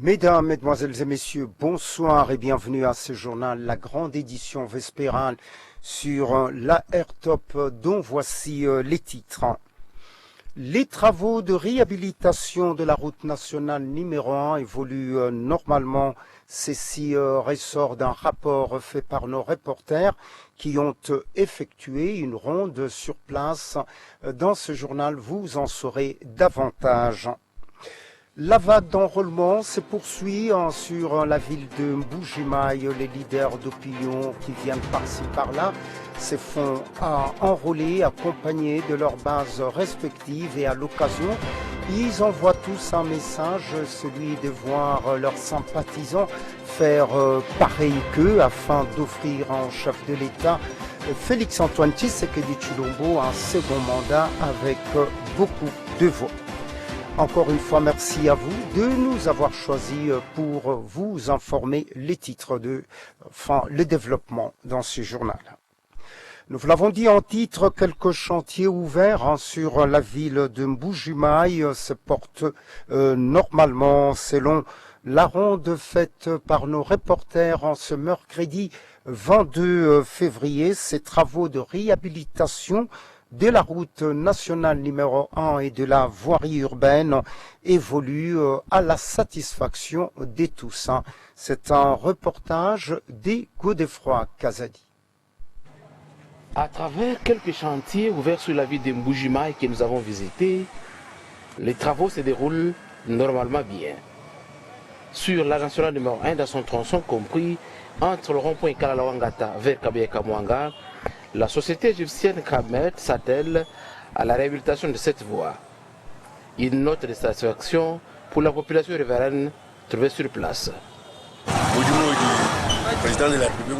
Mesdames, Mesdemoiselles et Messieurs, bonsoir et bienvenue à ce journal, la grande édition vespérale sur la R-Top dont voici les titres. Les travaux de réhabilitation de la route nationale numéro 1 évoluent normalement. Ceci ressort d'un rapport fait par nos reporters qui ont effectué une ronde sur place. Dans ce journal, vous en saurez davantage. La vague d'enrôlement se poursuit sur la ville de Mbuji-Mayi. Les leaders d'opinion qui viennent par-ci par-là se font enrôler, accompagnés de leurs bases respectives et à l'occasion, ils envoient tous un message, celui de voir leurs sympathisants faire pareil qu'eux afin d'offrir en chef de l'État Félix-Antoine Tshisekedi Tshilombo un second mandat avec beaucoup de voix. Encore une fois, merci à vous de nous avoir choisis pour vous informer les titres le développement dans ce journal. Nous vous l'avons dit en titre, quelques chantiers ouverts sur la ville de Mbuji-Mayi se portent normalement selon la ronde faite par nos reporters en ce mercredi 22 février. Ces travaux de réhabilitation de la route nationale numéro 1 et de la voirie urbaine évolue à la satisfaction de tous. C'est un reportage des Godefroy Kazadi. À travers quelques chantiers ouverts sur la ville de Mbuji-Mayi que nous avons visités, les travaux se déroulent normalement bien. Sur la nationale numéro 1 dans son tronçon compris entre le rond-point Kalalawangata vers Kabeye-Kamwanga, la société égyptienne Kamet s'attelle à la réhabilitation de cette voie. Une note de satisfaction pour la population riveraine trouvée sur place. Président de la République,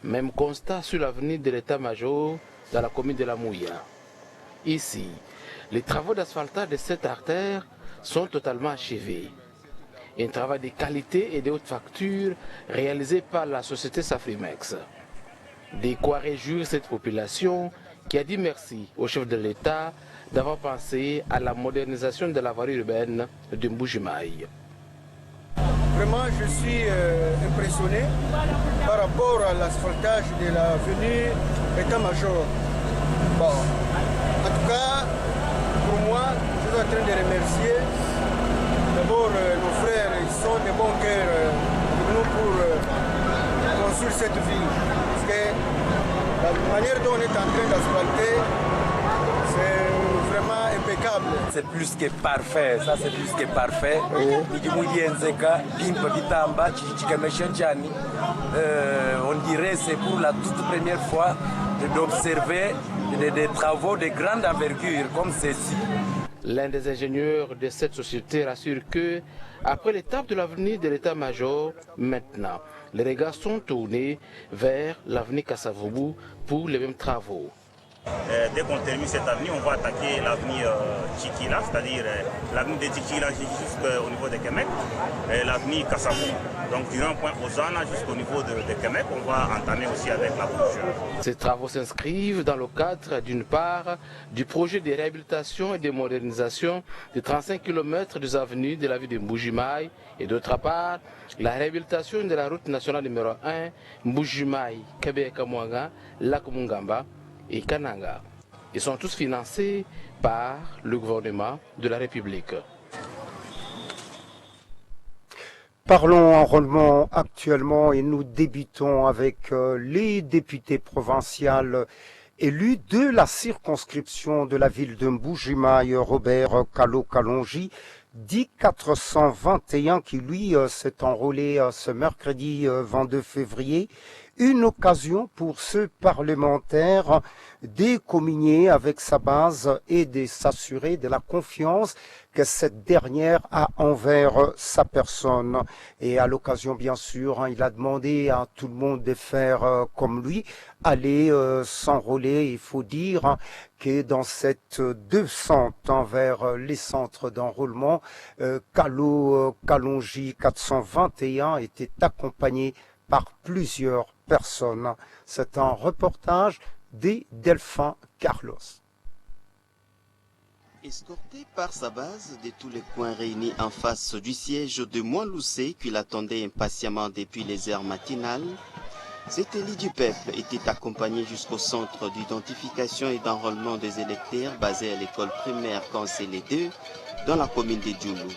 Même constat sur l'avenue de l'état-major dans la commune de la Mouya. Ici, les travaux d'asphaltage de cette artère sont totalement achevés. Un travail de qualité et de haute facture réalisé par la société Safrimex. De quoi réjouir cette population qui a dit merci au chef de l'État d'avoir pensé à la modernisation de la voirie urbaine de Mbuji-Mayi. Vraiment, je suis impressionné par rapport à l'asphaltage de l'avenue État-Major. Bon, en tout cas, pour moi, je suis en train de remercier d'abord nos frères, ils sont de bon cœur nous pour construire cette ville. Parce que la manière dont on est en train d'asphalter, c'est vraiment impeccable. C'est plus que parfait, ça c'est plus que parfait. On dirait que c'est pour la toute première fois d'observer des travaux de grande envergure comme ceci. L'un des ingénieurs de cette société rassure que, après l'étape de l'avenir de l'état-major, maintenant, les regards sont tournés vers l'avenir Kassavubu pour les mêmes travaux. Dès qu'on termine cette avenue, on va attaquer l'avenue Tchikila, c'est-à-dire l'avenue de Tchikila jusqu'au niveau de Kemek, et l'avenue Kassavou. Donc du rond-point Ozana jusqu'au niveau de Kemek, on va entamer aussi avec la bouche. Ces travaux s'inscrivent dans le cadre, d'une part, du projet de réhabilitation et de modernisation de 35 km des avenues de la ville de Mbuji-Mayi et d'autre part, la réhabilitation de la route nationale numéro 1 Mbuji-Mayi, Kabeye-Kamwanga, Lac-Mungamba et Kananga. Ils sont tous financés par le gouvernement de la République. Parlons enrôlement actuellement et nous débutons avec les députés provinciaux élus de la circonscription de la ville de Mbuji-Mayi, Robert Kalo-Kalonji, dit 421 qui lui s'est enrôlé ce mercredi 22 février. Une occasion pour ce parlementaire de communier avec sa base et de s'assurer de la confiance que cette dernière a envers sa personne. Et à l'occasion, bien sûr, il a demandé à tout le monde de faire comme lui, aller s'enrôler. Il faut dire que dans cette descente vers les centres d'enrôlement, Kalonji 421 était accompagné par plusieurs personnes. C'est un reportage des Delphin Carlos. Escorté par sa base de tous les coins réunis en face du siège de Montloussé qu'il attendait impatiemment depuis les heures matinales, cet élu du peuple était accompagné jusqu'au centre d'identification et d'enrôlement des électeurs basé à l'école primaire Cancélé 2 dans la commune de Djoulou.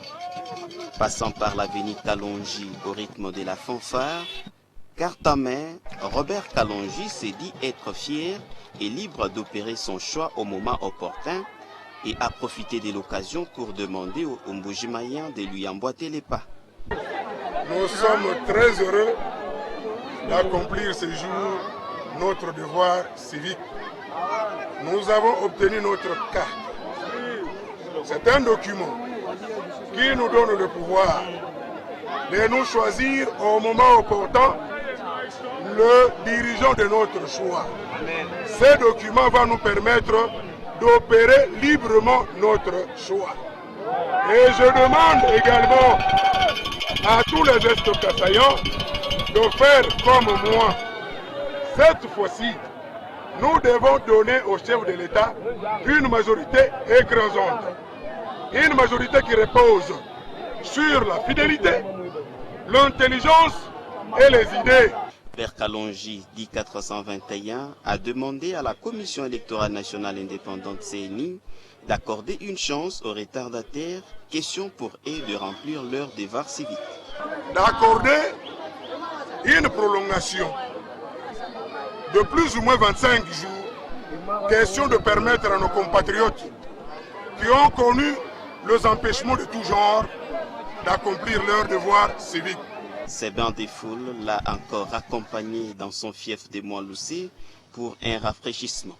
Passant par l'avenue Kalonji au rythme de la fanfare, carte en main, Robert Kalonji s'est dit être fier et libre d'opérer son choix au moment opportun et a profité de l'occasion pour demander aux Mbujimaïens de lui emboîter les pas. Nous sommes très heureux d'accomplir ce jour notre devoir civique. Nous avons obtenu notre carte. C'est un document qui nous donne le pouvoir de nous choisir au moment opportun le dirigeant de notre choix. Ce document va nous permettre d'opérer librement notre choix. Et je demande également à tous les Est-Kassaïens de faire comme moi. Cette fois-ci, nous devons donner au chef de l'État une majorité écrasante. Une majorité qui repose sur la fidélité, l'intelligence et les idées. Père Kalonji, dit 421, a demandé à la Commission électorale nationale indépendante CENI d'accorder une chance aux retardataires, question pour eux de remplir leur devoir civique. D'accorder une prolongation de plus ou moins 25 jours, question de permettre à nos compatriotes qui ont connu les empêchements de tout genre d'accomplir leur devoir civique. Sebin des Foules l'a encore accompagné dans son fief de Montloussé pour un rafraîchissement.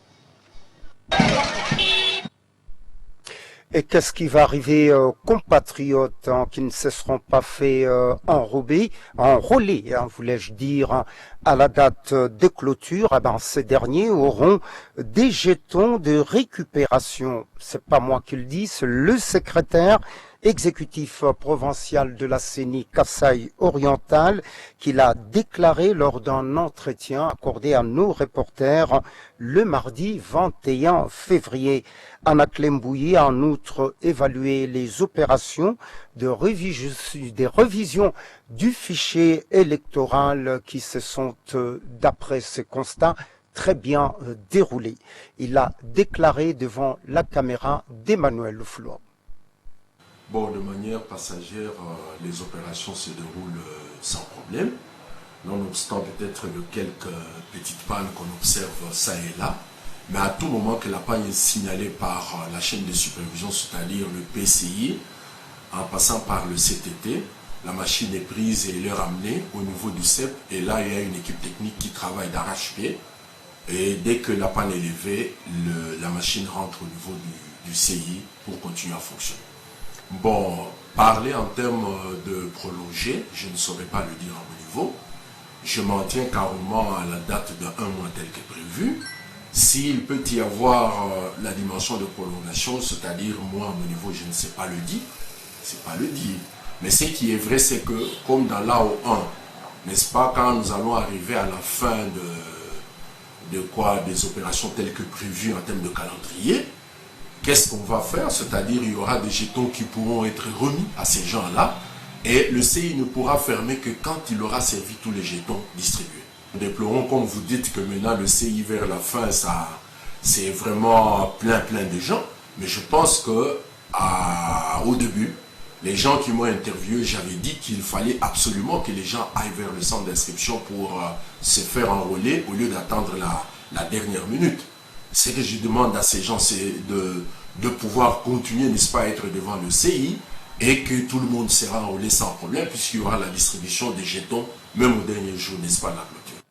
Et qu'est-ce qui va arriver aux compatriotes qui ne se seront pas fait enrôler, voulais-je dire, à la date de clôture? Ces derniers auront des jetons de récupération. C'est pas moi qui le dis, c'est le secrétaire exécutif provincial de la CENI Kasaï oriental qui l'a déclaré lors d'un entretien accordé à nos reporters le mardi 21 février. Anna Klembouyi a en outre évalué les opérations de révision du fichier électoral qui se sont, d'après ce constat, très bien déroulées. Il a déclaré devant la caméra d'Emmanuel Flour. Bon, de manière passagère, les opérations se déroulent sans problème, nonobstant peut-être de quelques petites pannes qu'on observe ça et là, mais à tout moment que la panne est signalée par la chaîne de supervision, c'est-à-dire le PCI, en passant par le CTT, la machine est prise et elle est ramenée au niveau du CEP, et là il y a une équipe technique qui travaille d'arrache-pied, et dès que la panne est levée, la machine rentre au niveau du CI pour continuer à fonctionner. Bon, parler en termes de prolonger, je ne saurais pas le dire à mon niveau. Je m'en tiens carrément à la date de 1 mois tel que prévu. S'il peut y avoir la dimension de prolongation, c'est-à-dire moi à mon niveau, je ne sais pas le dire. C'est pas le dire. Mais ce qui est vrai, c'est que comme dans l'AO 1, n'est-ce pas, quand nous allons arriver à la fin des opérations telles que prévues en termes de calendrier, qu'est-ce qu'on va faire? C'est-à-dire il y aura des jetons qui pourront être remis à ces gens-là et le CI ne pourra fermer que quand il aura servi tous les jetons distribués. Nous déplorons, comme vous dites, que maintenant le CI vers la fin, c'est vraiment plein de gens. Mais je pense que au début, les gens qui m'ont interviewé, j'avais dit qu'il fallait absolument que les gens aillent vers le centre d'inscription pour se faire enrôler au lieu d'attendre la dernière minute. Ce que je demande à ces gens, c'est de pouvoir continuer, n'est-ce pas, à être devant le CI et que tout le monde sera enrôlé sans problème puisqu'il y aura la distribution des jetons, même au dernier jour, n'est-ce pas, de la clôture.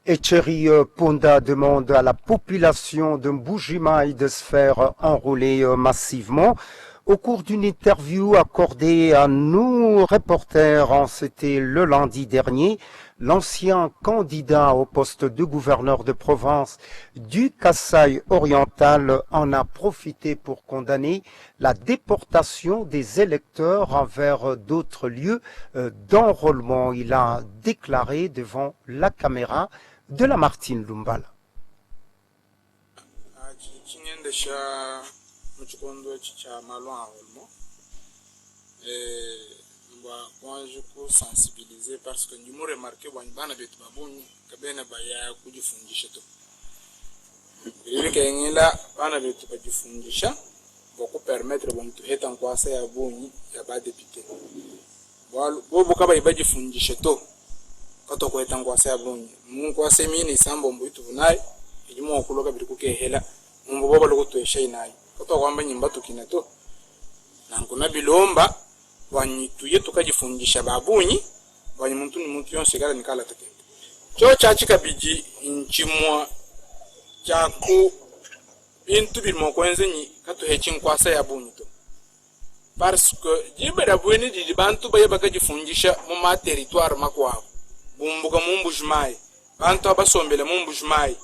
Etchery Ponda demande à la population de Mbujimaï de se faire enrôler massivement. Au cours d'une interview accordée à nos reporters, c'était le lundi dernier, l'ancien candidat au poste de gouverneur de province du Kasaï oriental en a profité pour condamner la déportation des électeurs vers d'autres lieux d'enrôlement. Il a déclaré devant la caméra de la Martine Lumbala. Muchikondo chicha malwa olmo moi je peux sensibiliser parce que nous remarqué bana betu babuni kabena baya kujifundisha to ile kengila bana betu kujifundisha boku permettre bontu hetan kwasa ya buni ya ba député bobo kaba ibajifundisha to kato ko hetan kwasa ya buni mu kwasa mini sambo mbuitu bunai ijimo okuloka birikuke hela mu bobo lokutwesha inai kato kwamba nyimba tukina to nankuna bilomba wanyituye tukajifundisha babunyi wanyi muntu yonse gara nikala take cho chachika biji nchimwa chaku bintu bilmo kwenze nyi kato hechin kwasa ya bunyi to parce que jibera bweni di bantu baye bakajifundisha mu ma territoire makwa bumbuga mu Mbujimai bantu abasombele mu Mbujimai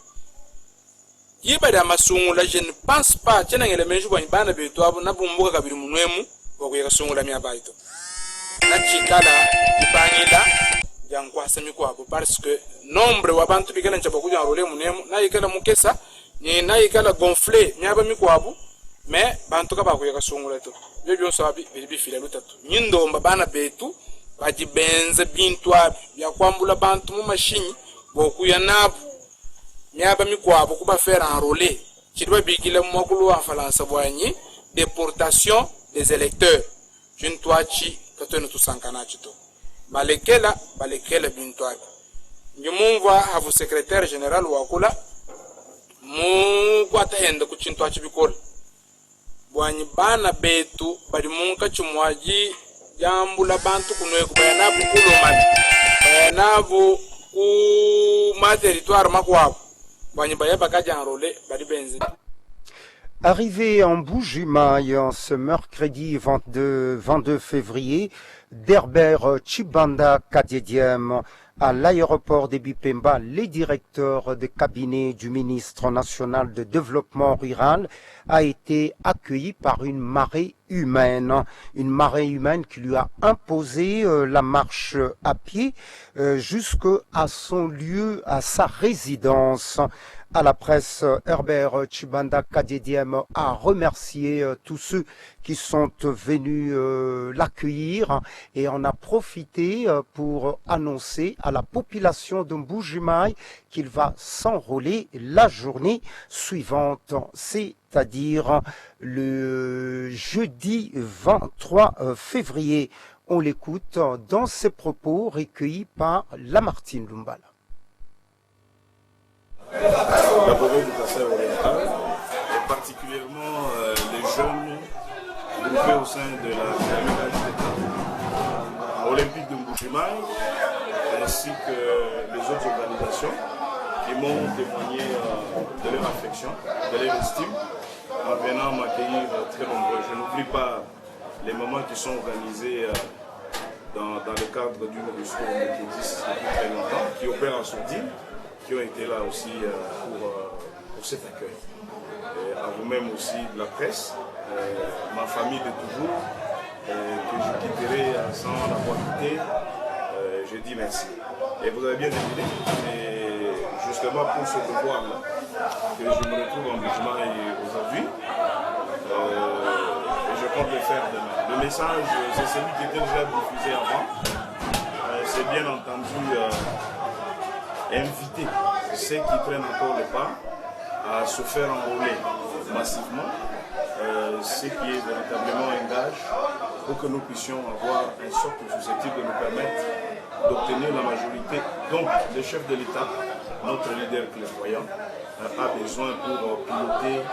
yibada masungula je ne pense pas tena ngele menju bana betu abo na bumbuga kabiri munwemu bakuyeka sungula mi abaito na chikala ibangila yankwasa mikwabo parce que nombre wa bantu bigala nchaba kuja role munemu na ikala mukesa ni na ikala gonfler nyaba mikwabo mais bantu ka bakuyeka sungula to byo byonso abi bifila lutatu nyindomba bana betu bajibenze bintu abi yakwambula bantu mu mashini bokuya nabo nyaba mikwabo kuba faire enrôler chidwa bigila mwakulu wa falansa bwanyi déportation des électeurs juntoachi katone tusankana chito balekela bintwabi njumumva havu secrétaire général wakula mu kwata henda ku chintwachi bikola bwanyi bana betu bali munka chumwaji jambula bantu kunwe kubayanabu kulomani bayanabu ku ma territoire makwabo bwanyi bayaba kaja enrôler bali benzi. Arrivé en Mbujimaï ce mercredi 22 février, d'Herbert Chibanda Kadiediem à l'aéroport de Bipemba, les directeurs de cabinet du ministre national de développement rural a été accueilli par une marée humaine qui lui a imposé la marche à pied jusqu'à son lieu, à sa résidence. À la presse, Herbert Chibanda Kadiediem a remercié tous ceux qui sont venus l'accueillir et en a profité pour annoncer à la population de Mbujimaï qu'il va s'enrôler la journée suivante, c'est-à-dire le jeudi 23 février. On l'écoute dans ses propos recueillis par Lamartine Lumbala. La province du Kasaï oriental, et particulièrement les jeunes groupés au sein de la pyramide olympique de Mbujimaï, ainsi que les autres organisations qui m'ont témoigné de leur affection, de leur estime, en venant m'accueillir très nombreux. Je n'oublie pas les moments qui sont organisés dans le cadre d'une ressource qui existe depuis très longtemps, qui opère en sourdine, qui ont été là aussi pour cet accueil. Et à vous-même aussi de la presse, ma famille de toujours, que je quitterai sans l'avoir quitté, je dis merci. Et vous avez bien deviné, et justement pour ce devoir-là, que je me retrouve en Mbujimaï aujourd'hui, et je compte le faire demain. Le message, c'est celui qui était déjà diffusé avant. C'est bien entendu inviter ceux qui prennent encore le pas à se faire enrôler massivement, ce qui est véritablement un gage pour que nous puissions avoir un socle susceptible de nous permettre d'obtenir la majorité. Donc le chef de l'État, notre leader clairvoyant, a besoin pour piloter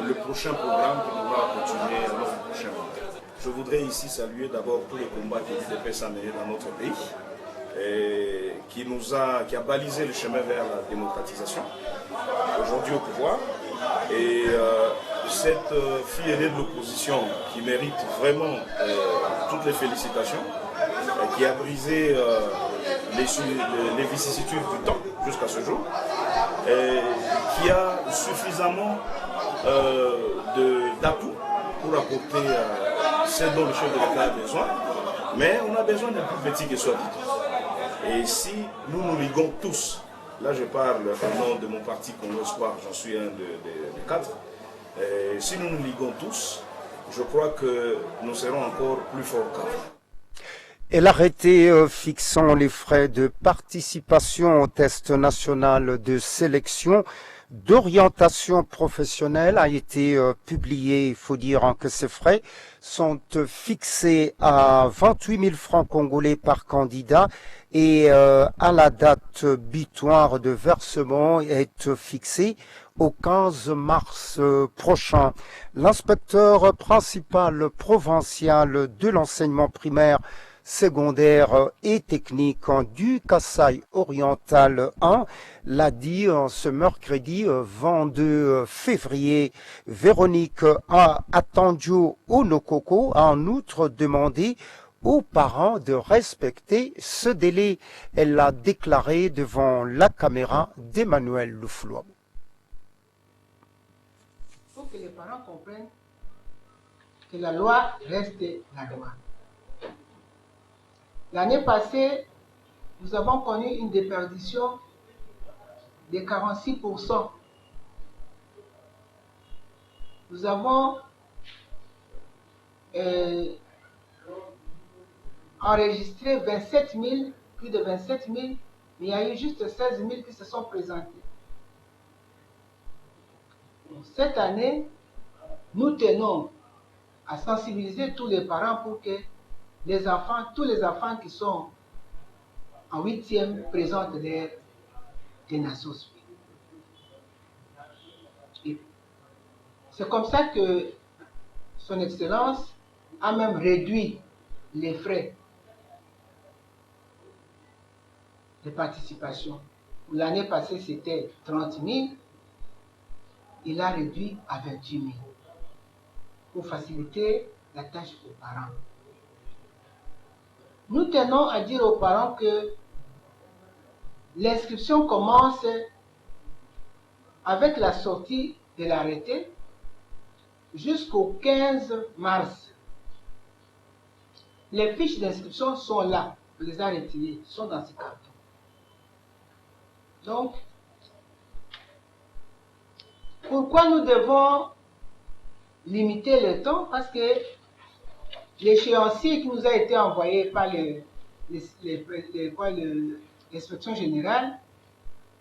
le prochain programme qui pourra continuer à notre prochain mandat. Je voudrais ici saluer d'abord tous les combats que l'UDPS a menés dans notre pays. qui a balisé le chemin vers la démocratisation, aujourd'hui au pouvoir. Et cette fille aînée de l'opposition qui mérite vraiment toutes les félicitations, qui a brisé les vicissitudes du temps jusqu'à ce jour, et qui a suffisamment d'atouts pour apporter ce dont le chef de l'État a besoin. Mais on a besoin d'un plus petit que soit dit. Et si nous nous liguons tous, là je parle au nom de mon parti Congo Espoir, j'en suis un des 4, si nous nous liguons tous, je crois que nous serons encore plus forts qu'avant. Et l'arrêté fixant les frais de participation au test national de sélection d'orientation professionnelle a été publié. Il faut dire que ces frais sont fixés à 28 000 francs congolais par candidat et à la date butoir de versement est fixée au 15 mars prochain. L'inspecteur principal provincial de l'enseignement primaire, secondaire et technique du Kasaï oriental 1 l'a dit ce mercredi 22 février. Véronique Atandio Onokoko a en outre demandé aux parents de respecter ce délai. Elle l'a déclaré devant la caméra d'Emmanuel Louflois. Il faut que les parents comprennent que la loi reste la loi. L'année passée, nous avons connu une déperdition de 46%. Nous avons enregistré 27 000, plus de 27 000, mais il y a eu juste 16 000 qui se sont présentés. Donc, cette année, nous tenons à sensibiliser tous les parents pour que les enfants, tous les enfants qui sont en 8e présentent leur TENASOS. C'est comme ça que son Excellence a même réduit les frais de participation. L'année passée, c'était 30 000. Il a réduit à 28 000 pour faciliter la tâche aux parents. Nous tenons à dire aux parents que l'inscription commence avec la sortie de l'arrêté jusqu'au 15 mars. Les fiches d'inscription sont là, on les a retirées, sont dans ce carton. Donc, pourquoi nous devons limiter le temps? Parce que l'échéancier qui nous a été envoyé par l'inspection générale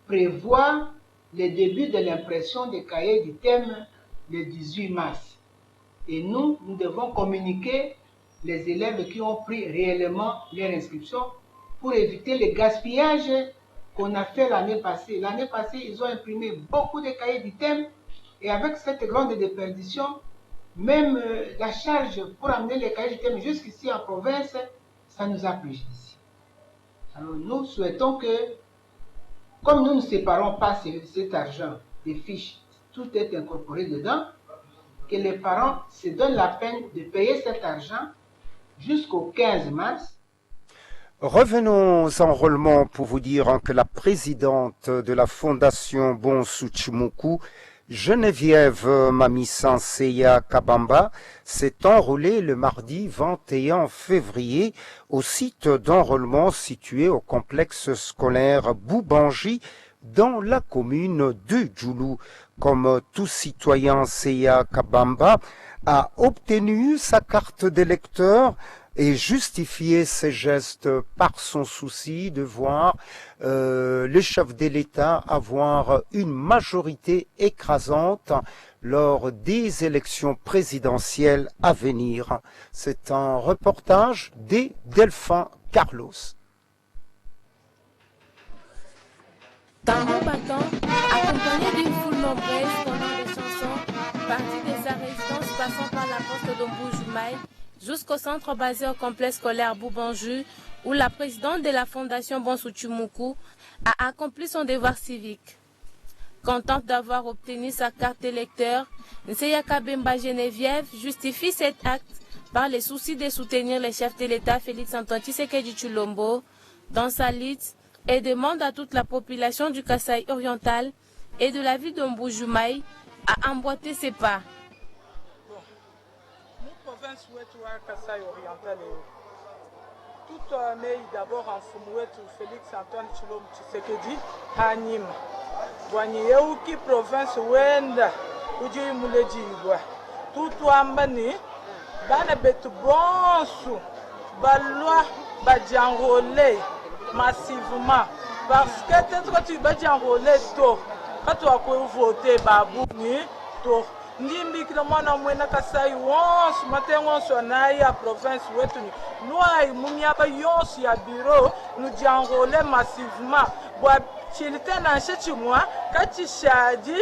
prévoit le début de l'impression des cahiers du thème le 18 mars. Et nous devons communiquer les élèves qui ont pris réellement leur inscription pour éviter le gaspillage qu'on a fait l'année passée. L'année passée, ils ont imprimé beaucoup de cahiers du thème et avec cette grande déperdition, même la charge pour amener les cahiers du thème jusqu'ici en province, ça nous a préjudicié. Alors nous souhaitons que, comme nous ne séparons pas cet argent des fiches, tout est incorporé dedans, que les parents se donnent la peine de payer cet argent jusqu'au 15 mars. Revenons aux enrôlements pour vous dire que la présidente de la Fondation Bonsuchimoku, Geneviève Mamisanseya Kabamba, s'est enrôlée le mardi 21 février au site d'enrôlement situé au complexe scolaire Boubangi dans la commune de Djoulou. Comme tout citoyen, Seya Kabamba a obtenu sa carte d'électeur et justifié ses gestes par son souci de voir le chef de l'État avoir une majorité écrasante lors des élections présidentielles à venir. C'est un reportage des Delphin Carlos. Tambour battant, accompagné d'une foule nombreuse pendant des chansons, partie de sa résidence passant par la poste d'Omboujumaï, jusqu'au centre basé au complexe scolaire Boubanju, où la présidente de la fondation Bonsu Chumuku a accompli son devoir civique. Contente d'avoir obtenu sa carte d'électeur, Nseya Kabemba Geneviève justifie cet acte par les soucis de soutenir le chef de l'État Félix-Antoine Tshisekedi Tshilombo dans sa lutte et demande à toute la population du Kasaï oriental et de la ville de Mbujimayi à emboîter ses pas. Nous, province ouest Kasaï oriental, tout mais d'abord en Fumouet Félix-Antoine Tshilombo Tshisekedi Hanim. Wanyeuki province wenda uji muleji igwa tutu ambani bana betu bonsu balwa bajanrole massivement parce que peut-être que tu bajanrole to quand tu as voté babu ni to ndimbi kila mwana mwena Kasai wonsu matengo sonai ya province wetu ni noi mumiaba yonsu ya bureau nous janrole massivement Chilite na chimwa kati shadi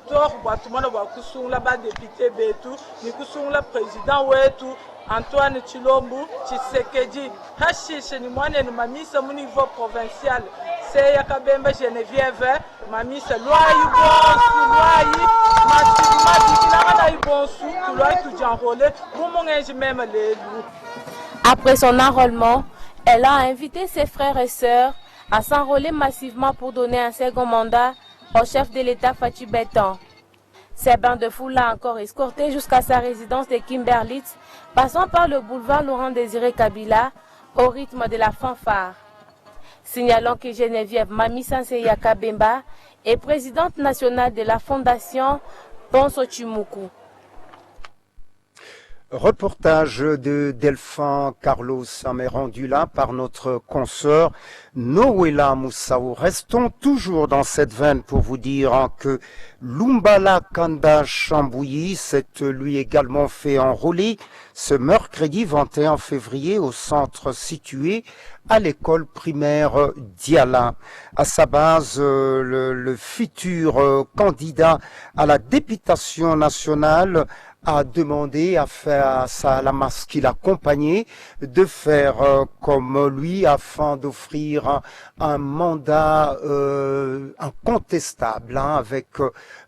tor batumana ba kusungula ba député betu ni kusungula président wetu Antoine Tshilombo Tshisekedi hashishe ni mwana ni mamisa mu niveau provincial Seya Kabemba Geneviève mamisa loi bonsu matimati na ibonsu loi tu janrole pour mon même les. Après son enrôlement, elle a invité ses frères et sœurs à s'enrôler massivement pour donner un second mandat au chef de l'État Fatou Béton. Ces bains de foule l'a encore escorté jusqu'à sa résidence de Kimberlitz, passant par le boulevard Laurent-Désiré Kabila au rythme de la fanfare. Signalons que Geneviève Mamisa Nseya Kabemba est présidente nationale de la fondation Bonsu Chumuku. Reportage de Delphin Carlos est rendu là par notre consoeur Noëlla Moussaou. Restons toujours dans cette veine pour vous dire que Lumbala Kanda Chambouyi s'est lui également fait enrôler ce mercredi 21 février au centre situé à l'école primaire Diala. À sa base, le futur candidat à la députation nationale a demandé à la masse qui l'accompagnait de faire comme lui afin d'offrir un mandat incontestable avec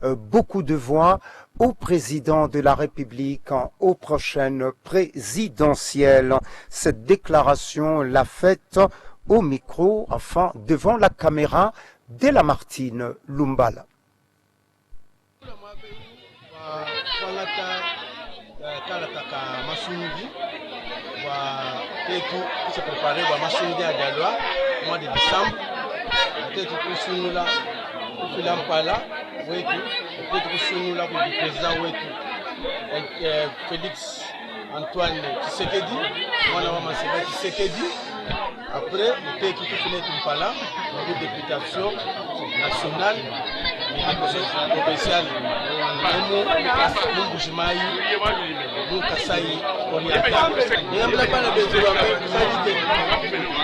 beaucoup de voix au président de la République aux prochaines présidentielles. Cette déclaration l'a faite au micro, enfin devant la caméra de Lamartine Lumbala. Kalataka Massoudi qui se préparait à Massoudi à Galois au mois de décembre. Peut-être que nous là, pour Filampala, peut-être que nous là pour le président Félix Antoine Tshisekedi, moi on va Tshisekedi. Après, le pays qui finit Tumpala, une députation nationale, provinciale, nous Mbujimayi, nous Kasaï, oriental. Et on n'a pas le besoin de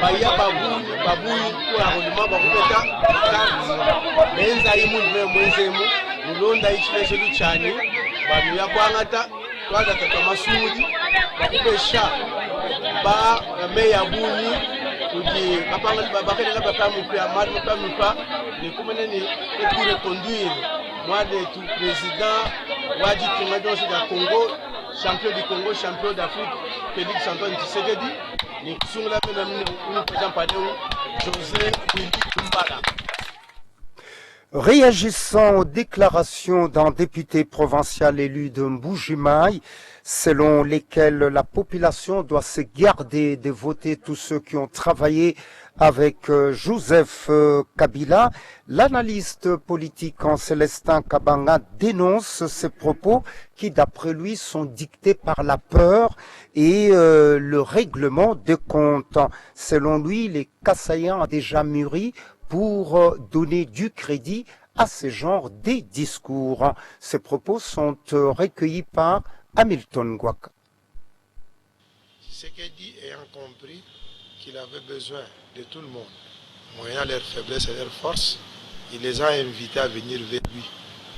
Baya Babou, pour arrondissement, Babou, Menzaïmou, nous l'on a échoué chez Luchani, Babouya Boangata, Touadata Massoudi, Babouécha, Ba, Meya Bouni, uji apanga babakene na papa mupe amad mupa mupa ni kumene ni pour reconduire moi de tout président waji tunga de Congo, champion du Congo, champion d'Afrique Félix Antoine Tshisekedi ni kusungula même nous président Padeu José Willy Lumbala. Réagissant aux déclarations d'un député provincial élu de Mbujimayi, selon lesquelles la population doit se garder de voter tous ceux qui ont travaillé avec Joseph Kabila, l'analyste politique en Célestin Kabanga dénonce ces propos qui, d'après lui, sont dictés par la peur et le règlement de compte. Selon lui, les Kasaïens ont déjà mûri pour donner du crédit à ce genre de discours. Ces propos sont recueillis par Hamilton Gwaka. Tshisekedi ayant compris qu'il avait besoin de tout le monde, moyennant leur faiblesse et leur force, il les a invités à venir vers lui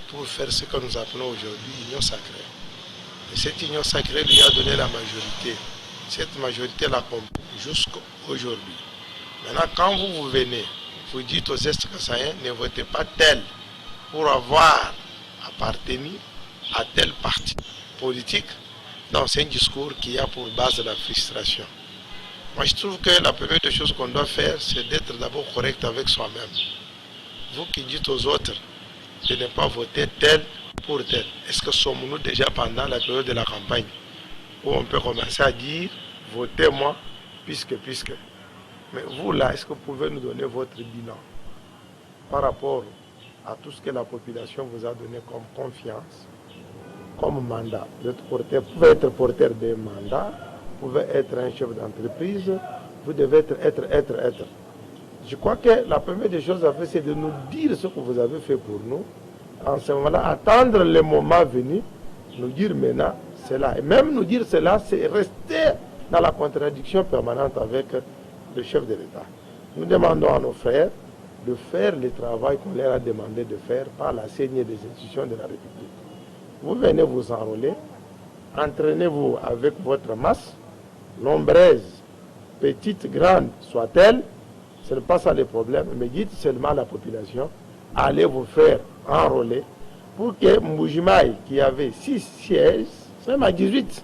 pour faire ce que nous appelons aujourd'hui union sacrée. Et cette union sacrée lui a donné la majorité. Cette majorité l'a compris jusqu'à aujourd'hui. Maintenant, quand vous venez, vous dites aux Est-Kassaïens, ne votez pas tel pour avoir appartenu à tel parti politique. Non, c'est un discours qui a pour base la frustration. Moi, je trouve que la première des choses qu'on doit faire, c'est d'être d'abord correct avec soi-même. Vous qui dites aux autres de ne pas voter tel pour tel, est-ce que sommes-nous déjà pendant la période de la campagne où on peut commencer à dire votez-moi puisque. Mais vous là, est-ce que vous pouvez nous donner votre bilan par rapport à tout ce que la population vous a donné comme confiance, comme mandat? Vous pouvez être porteur de mandat, vous pouvez être un chef d'entreprise, vous devez être. Je crois que la première des choses à faire, c'est de nous dire ce que vous avez fait pour nous. En ce moment-là, attendre le moment venu, nous dire maintenant cela. Et même nous dire cela, c'est rester dans la contradiction permanente avec le chef de l'État. Nous demandons à nos frères de faire le travail qu'on leur a demandé de faire par la saignée des institutions de la République. Vous venez vous enrôler, entraînez-vous avec votre masse, nombreuse, petite, grande soit-elle, ce n'est pas ça le problème, mais dites seulement à la population, allez vous faire enrôler pour que Mbujimaï, qui avait 6 sièges, même à 18,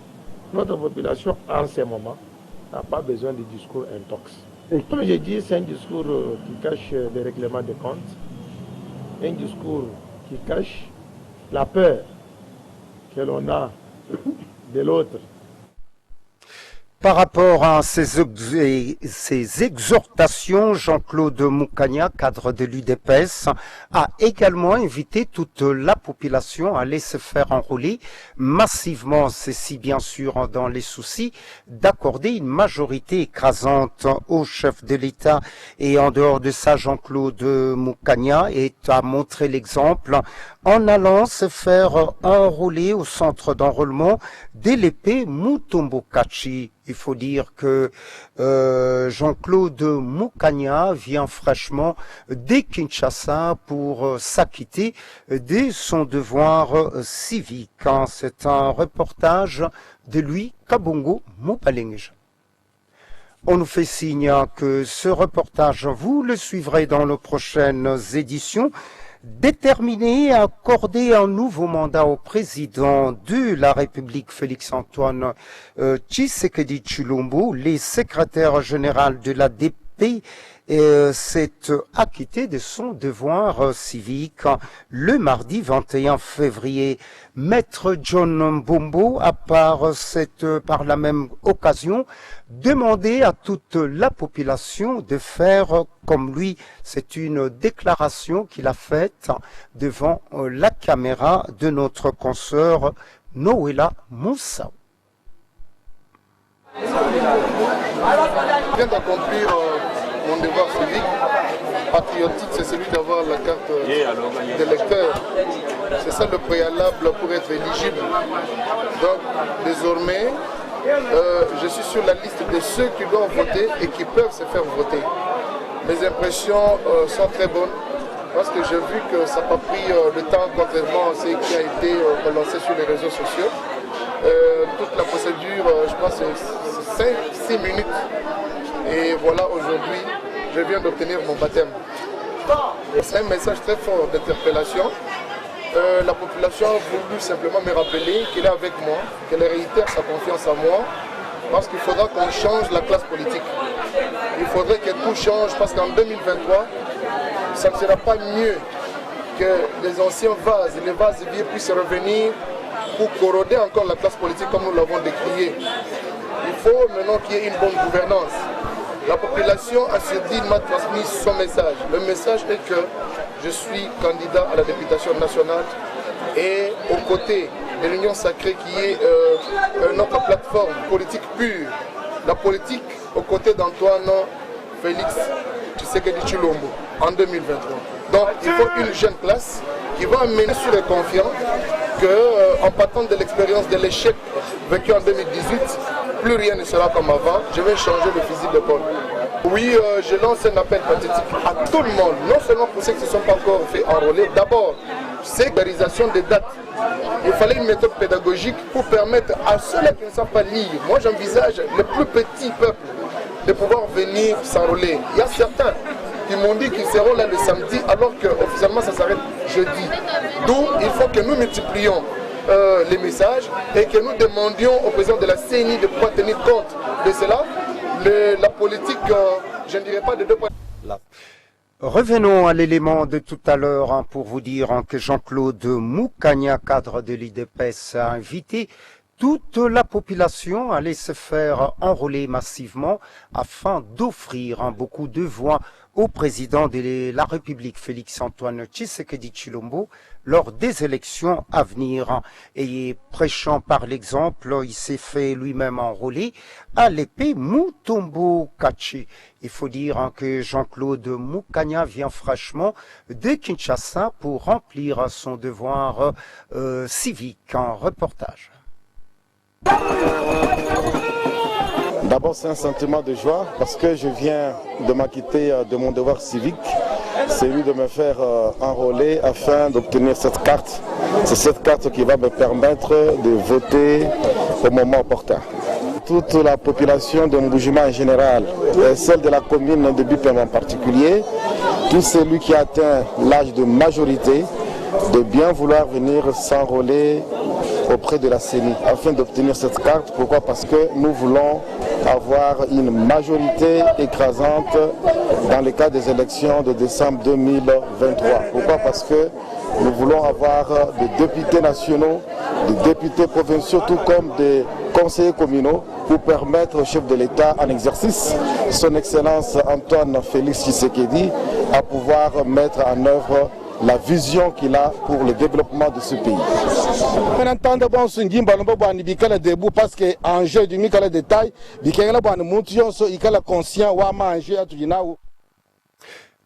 notre population en ce moment n'a pas besoin de discours intox. Et comme j'ai dit, c'est un discours qui cache les règlements de compte, un discours qui cache la peur que l'on a de l'autre. Par rapport à ces exhortations, Jean-Claude Moukania, cadre de l'UDPS, a également invité toute la population à aller se faire enrôler massivement, ceci bien sûr dans les soucis d'accorder une majorité écrasante au chef de l'État. Et en dehors de ça, Jean-Claude Moukania a montré l'exemple en allant se faire enrôler au centre d'enrôlement d'Elépé Mutombokachi. Il faut dire que Jean-Claude Moukania vient fraîchement de Kinshasa pour s'acquitter de son devoir civique. C'est un reportage de lui, Kabongo Moupalenge. On nous fait signe que ce reportage, vous le suivrez dans nos prochaines éditions. Déterminé à accorder un nouveau mandat au président de la République, Félix-Antoine Tshisekedi Tshilombo, le secrétaire général de la DP s'est acquitté de son devoir civique le mardi 21 février. Maître John Mbombo a par la même occasion demandé à toute la population de faire comme lui. C'est une déclaration qu'il a faite devant la caméra de notre consoeur Noëlla Moussa. Je viens d'accomplir mon devoir civique. Patriotique, c'est celui d'avoir la carte d'électeur. C'est ça le préalable pour être éligible. Donc, désormais, je suis sur la liste de ceux qui doivent voter et qui peuvent se faire voter. Mes impressions sont très bonnes parce que j'ai vu que ça n'a pas pris de temps, contrairement à ce qui a été relancé sur les réseaux sociaux. Toute la procédure, je pense, c'est 5-6 minutes. Et voilà, aujourd'hui, je viens d'obtenir mon baptême. C'est un message très fort d'interpellation. La population a voulu simplement me rappeler qu'elle est avec moi, qu'elle réitère sa confiance en moi, parce qu'il faudra qu'on change la classe politique. Il faudrait que tout change, parce qu'en 2023, ça ne sera pas mieux que les anciens vases, les vases vieux puissent revenir pour corroder encore la classe politique comme nous l'avons décrié. Il faut maintenant qu'il y ait une bonne gouvernance. La population a m'a transmis son message. Le message est que je suis candidat à la députation nationale et aux côtés de l'Union sacrée qui est notre plateforme politique pure. La politique aux côtés d'Antoine Félix Tshisekedi Tshilombo en 2023. Donc il faut une jeune classe qui va amener sur les confiants qu'en partant de l'expérience de l'échec vécu en 2018, plus rien ne sera comme avant. Je vais changer le fusil d'épaule. Oui, je lance un appel pathétique à tout le monde, non seulement pour ceux qui ne sont pas encore fait enrôler. D'abord, sécurisation des dates Il fallait une méthode pédagogique pour permettre à ceux-là qui ne savent pas lire. Moi, j'envisage les plus petits peuples de pouvoir venir s'enrôler. Il y a certains qui m'ont dit qu'ils seront là le samedi alors qu'officiellement ça s'arrête jeudi. D'où il faut que nous multiplions les messages et que nous demandions au président de la CENI de pouvoir tenir compte de cela. La politique, je ne dirais pas de deux points. Revenons à l'élément de tout à l'heure pour vous dire que Jean-Claude Moukania, cadre de l'IDPS, a invité toute la population à aller se faire enrôler massivement afin d'offrir beaucoup de voix au président de la République, Félix-Antoine Tshisekedi Tshilombo, lors des élections à venir. Et prêchant par l'exemple, il s'est fait lui-même enrôler à l'épée Mutombo Kachi. Il faut dire que Jean-Claude Moukania vient fraîchement de Kinshasa pour remplir son devoir civique. En reportage. D'abord, c'est un sentiment de joie parce que je viens de m'acquitter de mon devoir civique, celui de me faire enrôler afin d'obtenir cette carte. C'est cette carte qui va me permettre de voter au moment opportun. Toute la population de Mboujima en général, et celle de la commune de Bipem en particulier, tout celui qui atteint l'âge de majorité, de bien vouloir venir s'enrôler auprès de la CENI afin d'obtenir cette carte. Pourquoi? Parce que nous voulons avoir une majorité écrasante dans le cas des élections de décembre 2023. Pourquoi? Parce que nous voulons avoir des députés nationaux, des députés provinciaux, tout comme des conseillers communaux pour permettre au chef de l'État en exercice, son Excellence Antoine Félix Tshisekedi, à pouvoir mettre en œuvre la vision qu'il a pour le développement de ce pays. Parce que enjeu du détail,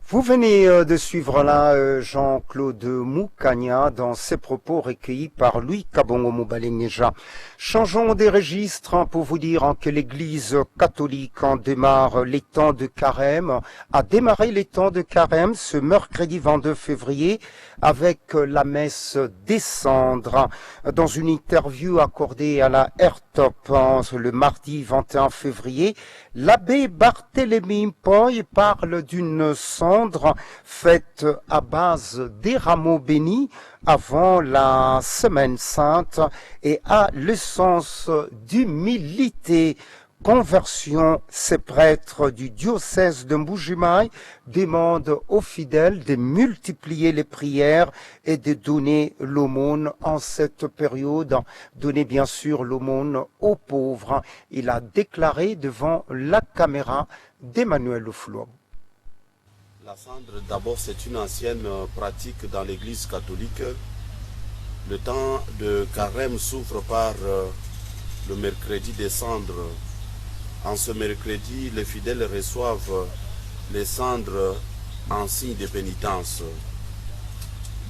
vous venez de suivre là Jean-Claude Moukania dans ses propos recueillis par Louis Kabongo Moubalengeja. Changeons des registres pour vous dire que l'Église catholique démarre les temps de carême, a démarré les temps de carême ce mercredi 22 février avec la messe des cendres. Dans une interview accordée à la RTOP le mardi 21 février, l'abbé Barthélemy Mpoy parle d'une cendre faite à base des rameaux bénis avant la Semaine Sainte et a le sens d'humilité. Conversion, ces prêtres du diocèse de Mbujimaï demandent aux fidèles de multiplier les prières et de donner l'aumône en cette période. Donner bien sûr l'aumône aux pauvres. Il a déclaré devant la caméra d'Emmanuel Ouflo. La cendre, d'abord, c'est une ancienne pratique dans l'Église catholique. Le temps de carême s'ouvre par le mercredi des cendres. En ce mercredi, les fidèles reçoivent les cendres en signe de pénitence,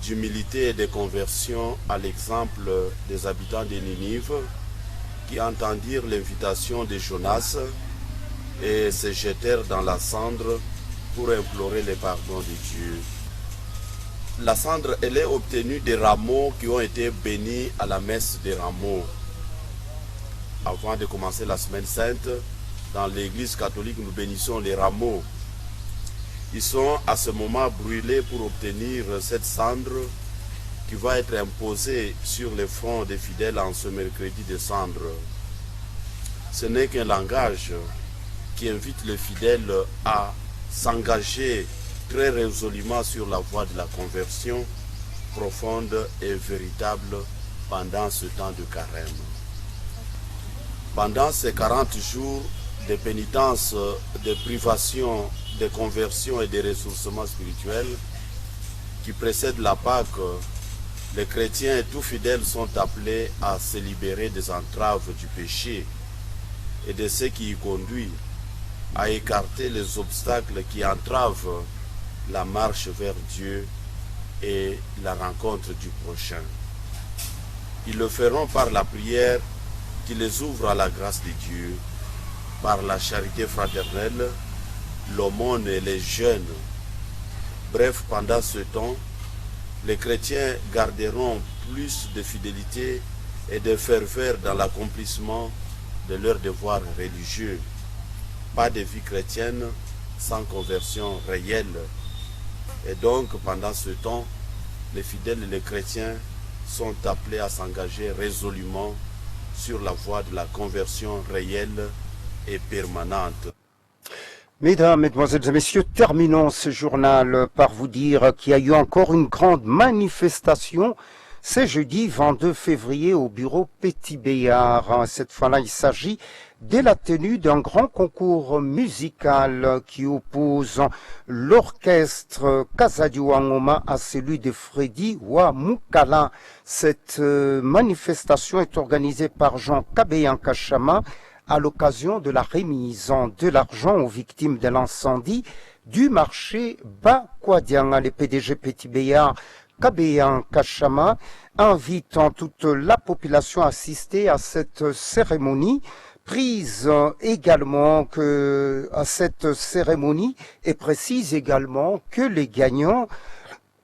d'humilité et de conversion, à l'exemple des habitants de Ninive qui entendirent l'invitation de Jonas et se jetèrent dans la cendre pour implorer le pardon de Dieu. La cendre, elle est obtenue des rameaux qui ont été bénis à la messe des rameaux. Avant de commencer la Semaine Sainte, dans l'Église catholique, nous bénissons les rameaux. Ils sont à ce moment brûlés pour obtenir cette cendre qui va être imposée sur les fronts des fidèles en ce mercredi de cendre. Ce n'est qu'un langage qui invite les fidèles à s'engager très résolument sur la voie de la conversion profonde et véritable pendant ce temps de carême. Pendant ces 40 jours de pénitence, de privation, de conversion et de ressourcement spirituel qui précèdent la Pâque, les chrétiens et tous fidèles sont appelés à se libérer des entraves du péché et de ce qui y conduit, à écarter les obstacles qui entravent la marche vers Dieu et la rencontre du prochain. Ils le feront par la prière qui les ouvre à la grâce de Dieu, par la charité fraternelle, l'aumône et les jeûnes. Bref, pendant ce temps, les chrétiens garderont plus de fidélité et de ferveur dans l'accomplissement de leurs devoirs religieux. Pas de vie chrétienne sans conversion réelle. Et donc, pendant ce temps, les fidèles et les chrétiens sont appelés à s'engager résolument sur la voie de la conversion réelle et permanente. Mesdames, Mesdemoiselles et Messieurs, terminons ce journal par vous dire qu'il y a eu encore une grande manifestation. C'est jeudi 22 février au bureau Petit Béard. Cette fois-là, il s'agit de la tenue d'un grand concours musical qui oppose l'orchestre Kazadi Wangoma à celui de Freddy Wamukala. Cette manifestation est organisée par Jean Kabeyan Kachama à l'occasion de la remise de l'argent aux victimes de l'incendie du marché Bakwadianga. Le PDG Petit Béard Kabeyan Kachama invite toute la population à assister à cette cérémonie, prise également à cette cérémonie et précise également que les gagnants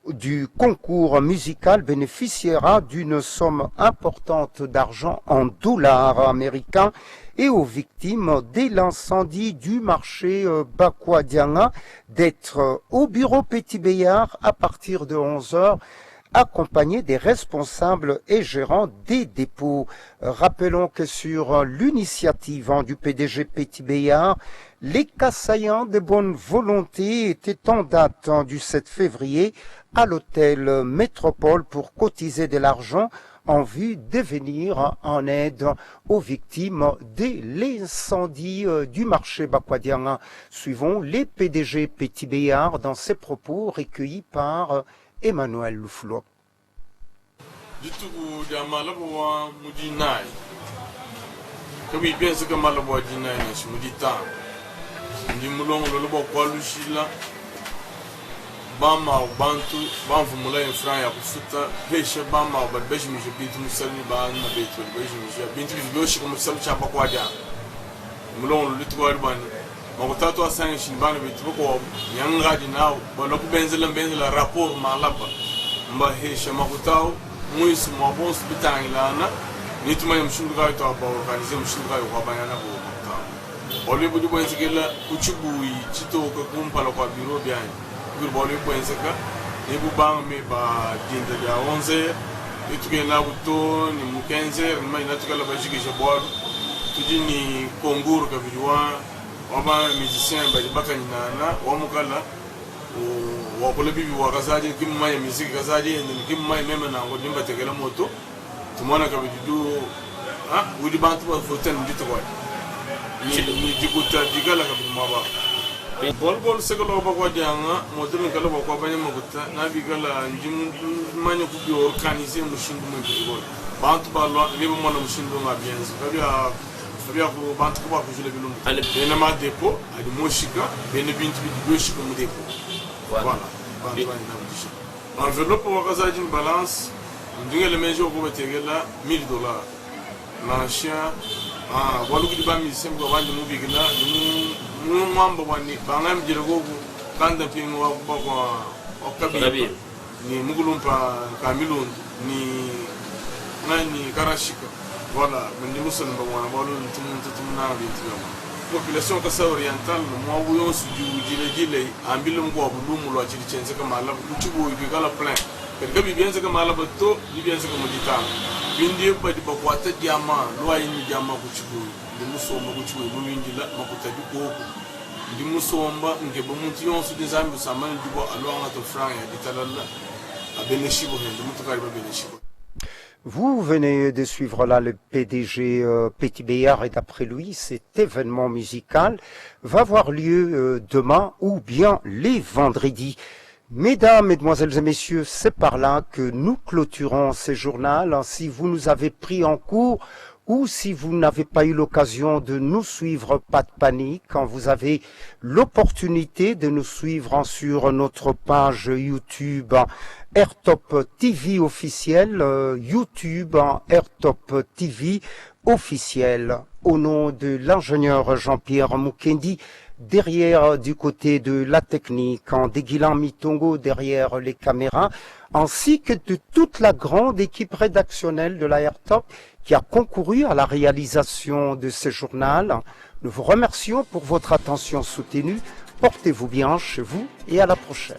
du concours musical bénéficiera d'une somme importante d'argent en dollars américains et aux victimes de l'incendie du marché Bakwadianga d'être au bureau Petit Béard à partir de 11h, accompagnés des responsables et gérants des dépôts. Rappelons que sur l'initiative du PDG Petit Béard, les Kassaïens de bonne volonté étaient en date du 7 février à l'hôtel Métropole pour cotiser de l'argent en vue de venir en aide aux victimes de l'incendie du marché Bakwadianga. Suivons les PDG Petit Béard dans ses propos recueillis par Emmanuel Louflo. Bama bantu banvumula infra ya kufuta peshe bama badbeji mjibiti musali ba na beto beji mjibiti biyoshi kama musali chapa kwa dia mulon litwari ban magutato asanga shinbana beto ko nyanga di naw balo ku benzela rapport malaba mba heshe magutao muisu mabons bitangilana nituma yamshundu ga to aba organize mshundu ga kwa bayana bo magutao oli budi bwenzigela kuchibuyi chito ko kumpala kwa biro byani Gurbolé Poenseka, et vous bang ba dinda ya 11 et tu gena buto ni mu 15 mais na tukala ba jige jabor tudi ni kongour ka bidwa oba musicien ba bakani nana wa mukala wa bole bibi wa kazaje kimma ya musique kazaje ni kimma meme na ngo dimba tegela moto tumona ka bidu ha wudi bantu ba foten ndito ko ni dikuta digala ka bidu maba bol segalo bakwa janga modern kala bakwa banya maguta na bigala njim manyo ku bi organiser mushindu mu bigol bantu balwa libo mona mushindu ma bienz kabia ko bantu ko ba ko jule bilum bena ma depo adi moshika bena bintu bi yoshika mu depo voilà bantu bani na mudishi enveloppe wa kazaji balance ndingele mejo ko betegela $1000 na shia walu ki ba mi sembo wandi mu bigina mu mambo wani bangam jirgo kanda pingu wa okabi ni mugulumpa kamilun ni nani karashika voilà men musul ba wana balu tumna bi tiama population kasa oriental mo wuyo su jile ambilum ko bulum lo ci cense ka mala utugo yi kala plan per gabi bien se ka mala bato di bien se ka modita bindi ba di ba kwata diama lo ayi ni diama ku cigo di musoma ku cigo mu windi la makuta di ko di musomba nke ba muti yon su dizambi samani di bo alo anga to franga di talalla a beneshibo hen di mutukari ba beneshibo. Vous venez de suivre là le PDG Petit Béard et d'après lui, cet événement musical va avoir lieu demain ou bien les vendredis. Mesdames, Mesdemoiselles et Messieurs, c'est par là que nous clôturons ce journal. Si vous nous avez pris en cours ou si vous n'avez pas eu l'occasion de nous suivre, pas de panique. Quand vous avez l'opportunité de nous suivre sur notre page YouTube Airtop TV officiel, YouTube Airtop TV officiel. Au nom de l'ingénieur Jean-Pierre Mukendi, derrière du côté de la technique, Deguilan Mitongo derrière les caméras, ainsi que de toute la grande équipe rédactionnelle de la Airtop qui a concouru à la réalisation de ce journal. Nous vous remercions pour votre attention soutenue. Portez-vous bien chez vous et à la prochaine.